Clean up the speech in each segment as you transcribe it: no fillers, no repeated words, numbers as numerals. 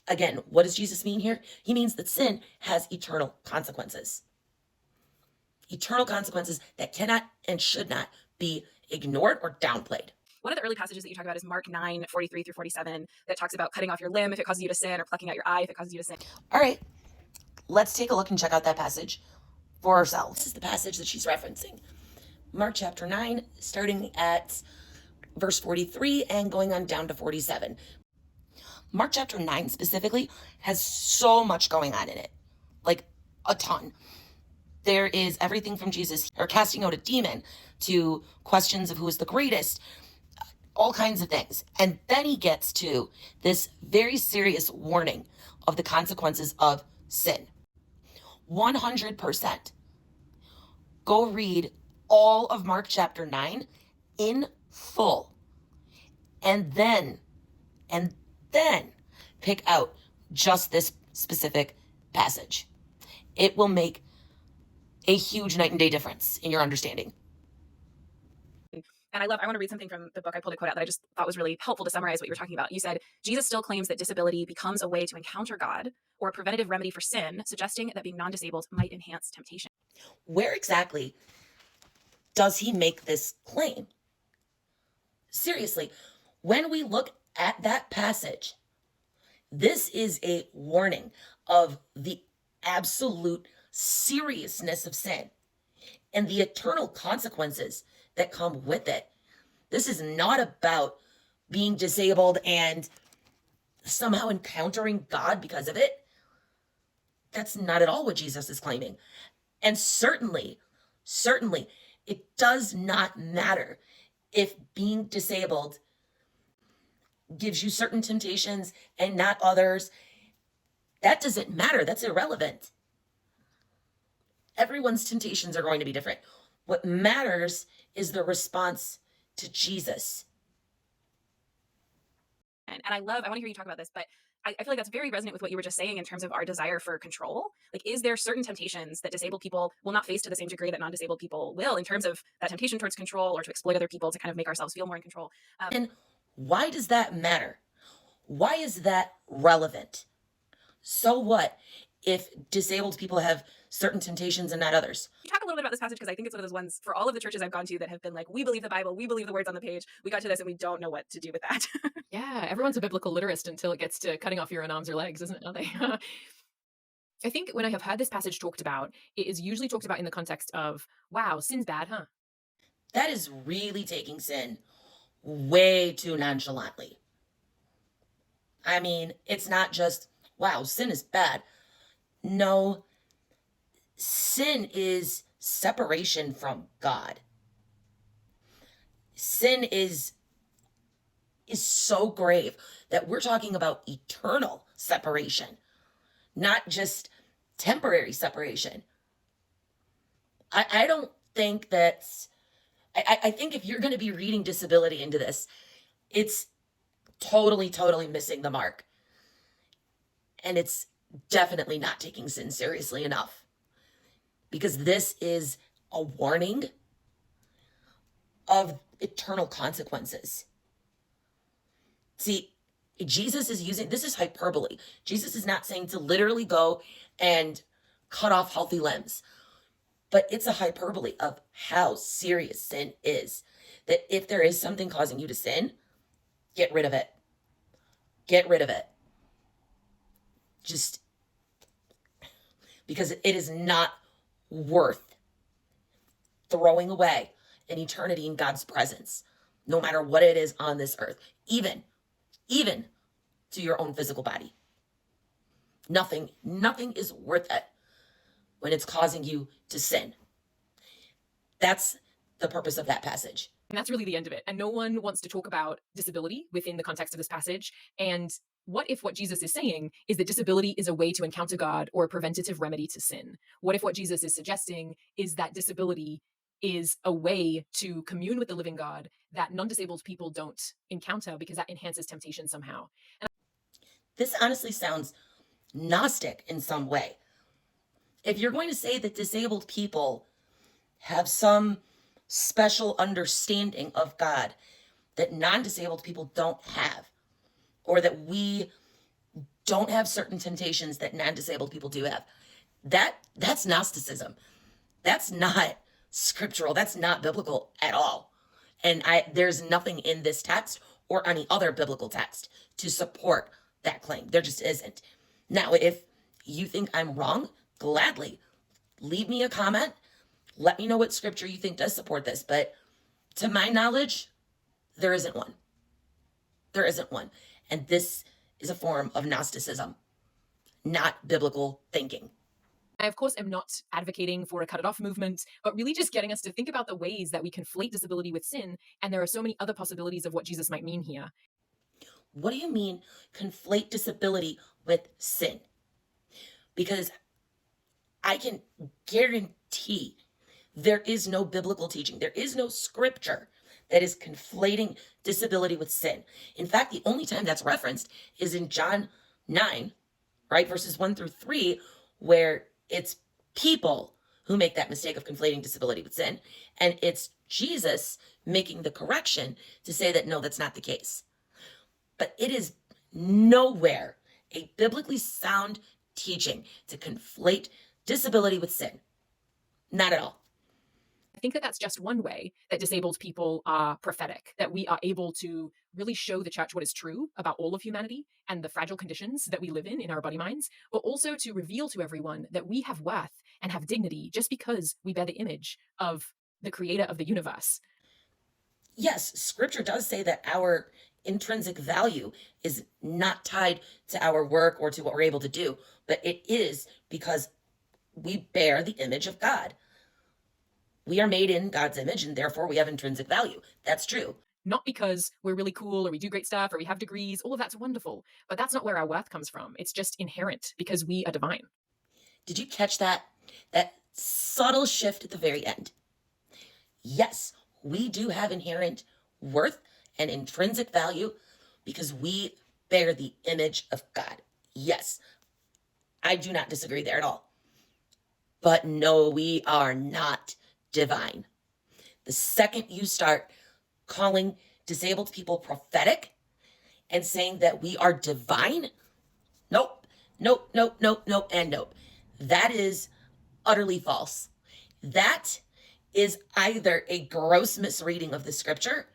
Again, what does Jesus mean here? He means that sin has eternal consequences. Eternal consequences that cannot and should not be ignored or downplayed. One of the early passages that you talk about is Mark 9:43-47, that talks about cutting off your limb if it causes you to sin, or plucking out your eye if it causes you to sin. All right, let's take a look and check out that passage for ourselves. This is the passage that she's referencing. Mark chapter 9, starting at verse 43 and going on down to 47. Mark chapter 9 specifically has so much going on in it, like a ton. There is everything from Jesus or casting out a demon to questions of who is the greatest, all kinds of things. And then he gets to this very serious warning of the consequences of sin. 100%. Go read all of Mark chapter 9 in full. And then pick out just this specific passage. It will make a huge night and day difference in your understanding. And I want to read something from the book. I pulled a quote out that I just thought was really helpful to summarize what you were talking about. You said, Jesus still claims that disability becomes a way to encounter God or a preventative remedy for sin, suggesting that being non-disabled might enhance temptation. Where exactly does he make this claim? Seriously, when we look at that passage, this is a warning of the absolute seriousness of sin and the eternal consequences that come with it. This is not about being disabled and somehow encountering God because of it. That's not at all what Jesus is claiming. And certainly, it does not matter if being disabled gives you certain temptations and not others. That doesn't matter. That's irrelevant. Everyone's temptations are going to be different. What matters is the response to Jesus. And I want to hear you talk about this, but I feel like that's very resonant with what you were just saying in terms of our desire for control. Like, is there certain temptations that disabled people will not face to the same degree that non-disabled people will, in terms of that temptation towards control or to exploit other people to kind of make ourselves feel more in control? And why does that matter? Why is that relevant? So what if disabled people have certain temptations and not others? You talk a little bit about this passage, because I think it's one of those ones for all of the churches I've gone to that have been like, we believe the Bible, we believe the words on the page. We got to this and we don't know what to do with that. Yeah, everyone's a biblical literist until it gets to cutting off your own arms or legs, isn't it? Are they? I think when I have heard this passage talked about, it is usually talked about in the context of, wow, sin's bad, huh? That is really taking sin way too nonchalantly. I mean, it's not just, wow, sin is bad. No, sin is separation from God. Sin is so grave that we're talking about eternal separation, not just temporary separation. I don't think that's, I think if you're going to be reading disability into this, it's totally missing the mark. And it's definitely not taking sin seriously enough, because this is a warning of eternal consequences. See, Jesus is using, this is hyperbole. Jesus is not saying to literally go and cut off healthy limbs, but it's a hyperbole of how serious sin is. That if there is something causing you to sin, get rid of it. Get rid of it. Just because it is not worth throwing away an eternity in God's presence, no matter what it is on this earth, even to your own physical body. Nothing is worth it when it's causing you to sin. That's the purpose of that passage. And that's really the end of it. And no one wants to talk about disability within the context of this passage. And what if what Jesus is saying is that disability is a way to encounter God or a preventative remedy to sin? What if what Jesus is suggesting is that disability is a way to commune with the living God that non-disabled people don't encounter because that enhances temptation somehow? And this honestly sounds Gnostic in some way. If you're going to say that disabled people have some special understanding of God that non-disabled people don't have, or that we don't have certain temptations that non-disabled people do have. That's Gnosticism. That's not scriptural. That's not biblical at all. And there's nothing in this text or any other biblical text to support that claim. There just isn't. Now, if you think I'm wrong, gladly leave me a comment. Let me know what scripture you think does support this. But to my knowledge, there isn't one. There isn't one. And this is a form of Gnosticism, not biblical thinking. I, of course, am not advocating for a cut it off movement, but really just getting us to think about the ways that we conflate disability with sin. And there are so many other possibilities of what Jesus might mean here. What do you mean conflate disability with sin? Because I can guarantee there is no biblical teaching. There is no scripture that is conflating disability with sin. In fact, the only time that's referenced is in John 9, right? Verses 1-3, where it's people who make that mistake of conflating disability with sin. And it's Jesus making the correction to say that, no, that's not the case. But it is nowhere a biblically sound teaching to conflate disability with sin. Not at all. I think that that's just one way that disabled people are prophetic, that we are able to really show the church what is true about all of humanity and the fragile conditions that we live in our body minds, but also to reveal to everyone that we have worth and have dignity just because we bear the image of the creator of the universe. Yes, scripture does say that our intrinsic value is not tied to our work or to what we're able to do, but it is because we bear the image of God. We are made in God's image, and therefore we have intrinsic value. That's true. Not because we're really cool or we do great stuff or we have degrees. All of that's wonderful, but that's not where our worth comes from. It's just inherent because we are divine. Did you catch that? That subtle shift at the very end. Yes, we do have inherent worth and intrinsic value because we bear the image of God. Yes, I do not disagree there at all. But no, we are not divine. The second you start calling disabled people prophetic and saying that we are divine, nope, nope, nope, nope, nope, and nope. That is utterly false. That is either a gross misreading of the scripture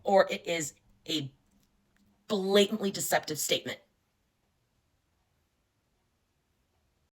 or it is a blatantly deceptive statement.